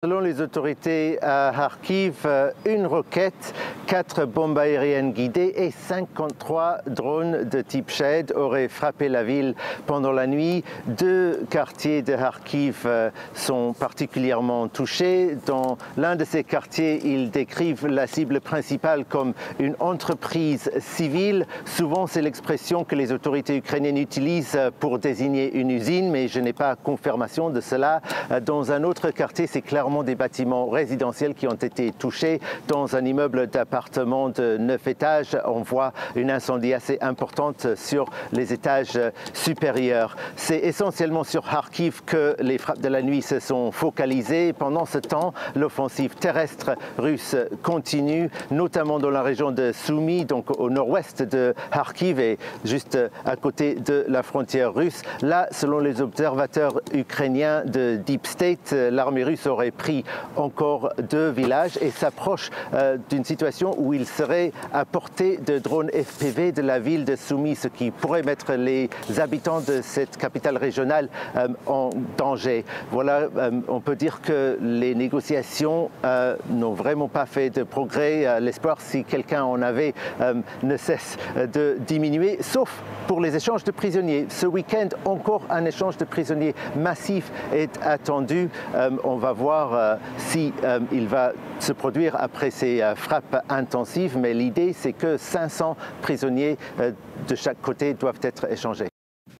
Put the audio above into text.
Selon les autorités à Kharkiv, une roquette, 4 bombes aériennes guidées et 53 drones de type Shahed auraient frappé la ville pendant la nuit. 2 quartiers de Kharkiv sont particulièrement touchés. Dans l'un de ces quartiers, ils décrivent la cible principale comme une entreprise civile. Souvent, c'est l'expression que les autorités ukrainiennes utilisent pour désigner une usine, mais je n'ai pas confirmation de cela. Dans un autre quartier, c'est clairement des bâtiments résidentiels qui ont été touchés. Dans un immeuble d'appartements de 9 étages, on voit une incendie assez importante sur les étages supérieurs. C'est essentiellement sur Kharkiv que les frappes de la nuit se sont focalisées. Pendant ce temps, l'offensive terrestre russe continue, notamment dans la région de Sumy, donc au nord-ouest de Kharkiv et juste à côté de la frontière russe. Là, selon les observateurs ukrainiens de Deep State, l'armée russe aurait pris encore 2 villages et s'approche d'une situation où il serait à portée de drones FPV de la ville de Sumy, ce qui pourrait mettre les habitants de cette capitale régionale en danger. Voilà, on peut dire que les négociations n'ont vraiment pas fait de progrès. L'espoir, si quelqu'un en avait, ne cesse de diminuer, sauf pour les échanges de prisonniers. Ce week-end, encore un échange de prisonniers massif est attendu. On va voir si il va se produire après ces frappes intensives, mais l'idée c'est que 500 prisonniers de chaque côté doivent être échangés.